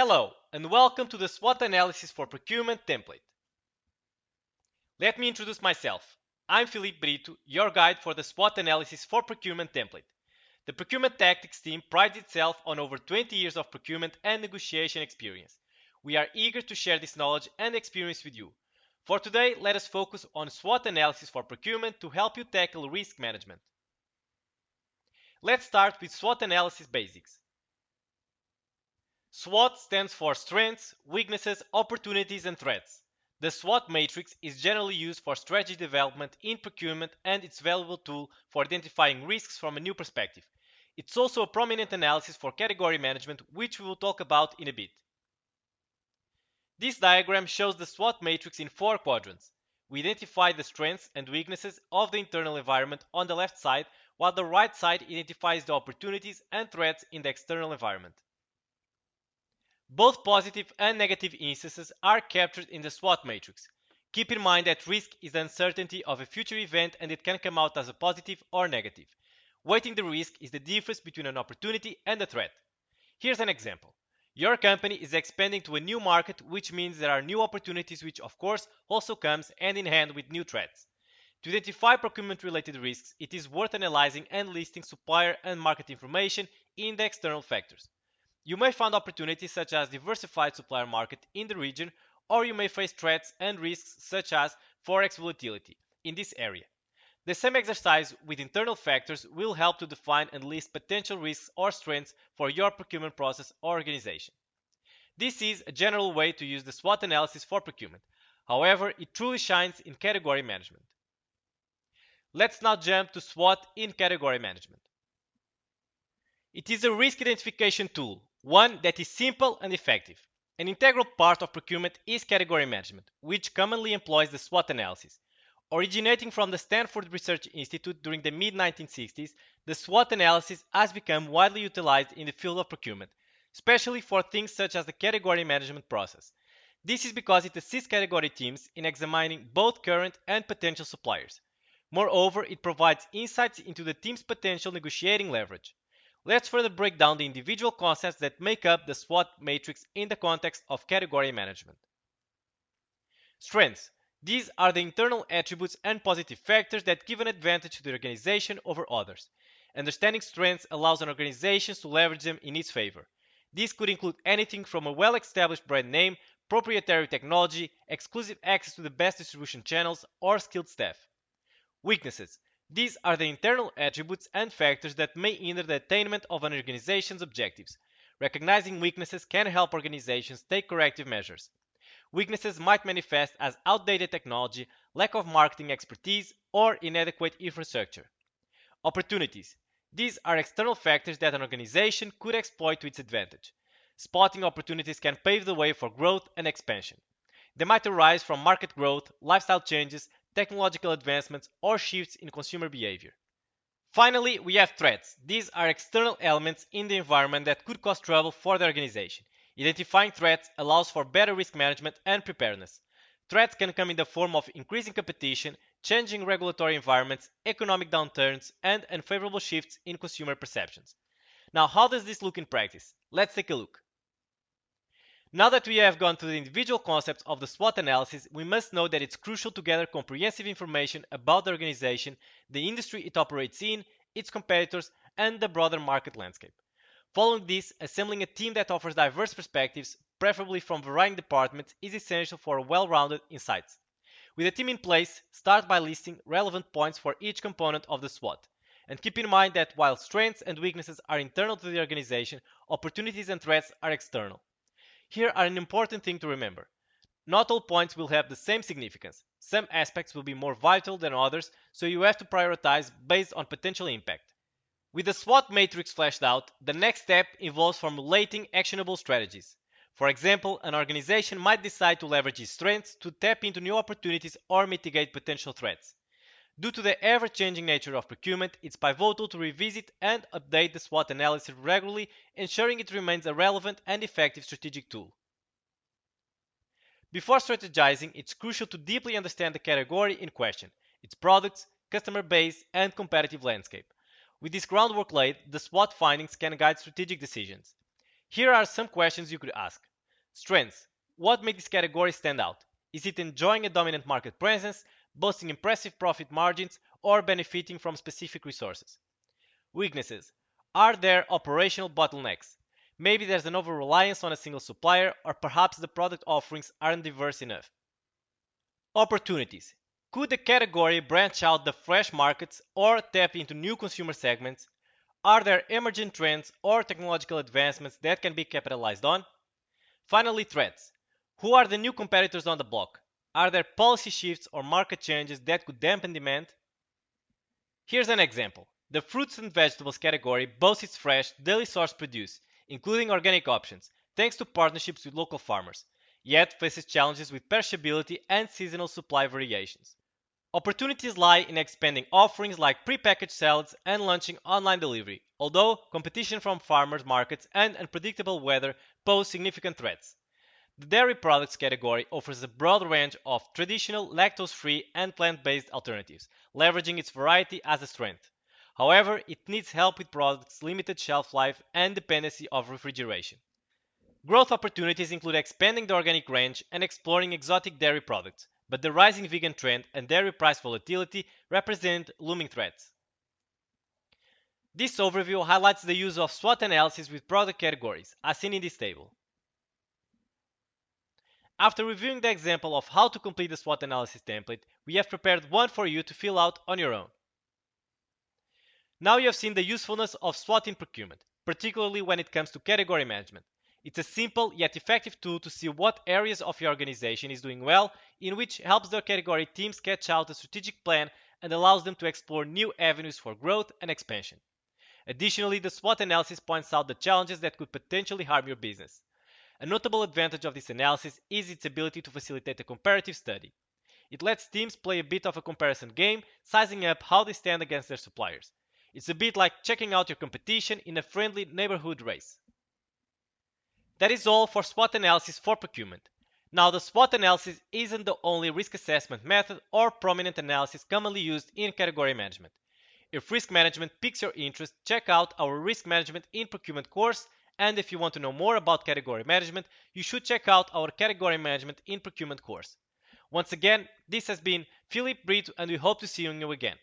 Hello, and welcome to the SWOT Analysis for Procurement template. Let me introduce myself. I'm Filipe Brito, your guide for the SWOT Analysis for Procurement template. The Procurement Tactics team prides itself on over 20 years of procurement and negotiation experience. We are eager to share this knowledge and experience with you. For today, let us focus on SWOT Analysis for Procurement to help you tackle risk management. Let's start with SWOT Analysis basics. SWOT stands for Strengths, Weaknesses, Opportunities, and Threats. The SWOT matrix is generally used for strategy development in procurement and it's a valuable tool for identifying risks from a new perspective. It's also a prominent analysis for category management, which we will talk about in a bit. This diagram shows the SWOT matrix in 4 quadrants. We identify the strengths and weaknesses of the internal environment on the left side, while the right side identifies the opportunities and threats in the external environment. Both positive and negative instances are captured in the SWOT matrix. Keep in mind that risk is the uncertainty of a future event and it can come out as a positive or negative. Weighting the risk is the difference between an opportunity and a threat. Here's an example. Your company is expanding to a new market, which means there are new opportunities, which of course also comes hand in hand with new threats. To identify procurement-related risks, it is worth analyzing and listing supplier and market information in the external factors. You may find opportunities such as diversified supplier market in the region, or you may face threats and risks such as forex volatility in this area. The same exercise with internal factors will help to define and list potential risks or strengths for your procurement process or organization. This is a general way to use the SWOT analysis for procurement. However, it truly shines in category management. Let's now jump to SWOT in category management. It is a risk identification tool, one that is simple and effective. An integral part of procurement is category management, which commonly employs the SWOT analysis. Originating from the Stanford Research Institute during the mid-1960s, the SWOT analysis has become widely utilized in the field of procurement, especially for things such as the category management process. This is because it assists category teams in examining both current and potential suppliers. Moreover, it provides insights into the team's potential negotiating leverage. Let's further break down the individual concepts that make up the SWOT matrix in the context of category management. Strengths. These are the internal attributes and positive factors that give an advantage to the organization over others. Understanding strengths allows an organization to leverage them in its favor. These could include anything from a well-established brand name, proprietary technology, exclusive access to the best distribution channels, or skilled staff. Weaknesses. These are the internal attributes and factors that may hinder the attainment of an organization's objectives. Recognizing weaknesses can help organizations take corrective measures. Weaknesses might manifest as outdated technology, lack of marketing expertise, or inadequate infrastructure. Opportunities. These are external factors that an organization could exploit to its advantage. Spotting opportunities can pave the way for growth and expansion. They might arise from market growth, lifestyle changes, technological advancements, or shifts in consumer behavior. Finally, we have threats. These are external elements in the environment that could cause trouble for the organization. Identifying threats allows for better risk management and preparedness. Threats can come in the form of increasing competition, changing regulatory environments, economic downturns, and unfavorable shifts in consumer perceptions. Now, how does this look in practice? Let's take a look. Now that we have gone through the individual concepts of the SWOT analysis, we must know that it's crucial to gather comprehensive information about the organization, the industry it operates in, its competitors, and the broader market landscape. Following this, assembling a team that offers diverse perspectives, preferably from varying departments, is essential for well-rounded insights. With a team in place, start by listing relevant points for each component of the SWOT. And keep in mind that while strengths and weaknesses are internal to the organization, opportunities and threats are external. Here are an important thing to remember. Not all points will have the same significance. Some aspects will be more vital than others, so you have to prioritize based on potential impact. With the SWOT matrix fleshed out, the next step involves formulating actionable strategies. For example, an organization might decide to leverage its strengths to tap into new opportunities or mitigate potential threats. Due to the ever-changing nature of procurement, it's pivotal to revisit and update the SWOT analysis regularly, ensuring it remains a relevant and effective strategic tool. Before strategizing, it's crucial to deeply understand the category in question, its products, customer base, and competitive landscape. With this groundwork laid, the SWOT findings can guide strategic decisions. Here are some questions you could ask. Strengths. What makes this category stand out? Is it enjoying a dominant market presence, boasting impressive profit margins, or benefiting from specific resources? Weaknesses. Are there operational bottlenecks? Maybe there's an over-reliance on a single supplier, or perhaps the product offerings aren't diverse enough. Opportunities. Could the category branch out the fresh markets or tap into new consumer segments? Are there emerging trends or technological advancements that can be capitalized on? Finally, threats. Who are the new competitors on the block? Are there policy shifts or market changes that could dampen demand? Here's an example. The fruits and vegetables category boasts its fresh, daily source produce, including organic options, thanks to partnerships with local farmers, yet faces challenges with perishability and seasonal supply variations. Opportunities lie in expanding offerings like prepackaged salads and launching online delivery, although competition from farmers markets and unpredictable weather pose significant threats. The dairy products category offers a broad range of traditional lactose-free and plant-based alternatives, leveraging its variety as a strength. However, it needs help with products' limited shelf life and dependency of refrigeration. Growth opportunities include expanding the organic range and exploring exotic dairy products, but the rising vegan trend and dairy price volatility represent looming threats. This overview highlights the use of SWOT analysis with product categories, as seen in this table. After reviewing the example of how to complete the SWOT analysis template, we have prepared one for you to fill out on your own. Now you have seen the usefulness of SWOT in procurement, particularly when it comes to category management. It's a simple yet effective tool to see what areas of your organization is doing well, in which helps their category teams sketch out a strategic plan and allows them to explore new avenues for growth and expansion. Additionally, the SWOT analysis points out the challenges that could potentially harm your business. A notable advantage of this analysis is its ability to facilitate a comparative study. It lets teams play a bit of a comparison game, sizing up how they stand against their suppliers. It's a bit like checking out your competition in a friendly neighborhood race. That is all for SWOT analysis for procurement. Now, the SWOT analysis isn't the only risk assessment method or prominent analysis commonly used in category management. If risk management piques your interest, check out our Risk Management in Procurement course, and if you want to know more about category management, you should check out our Category Management in Procurement course. Once again, this has been Filipe Brito, and we hope to see you again.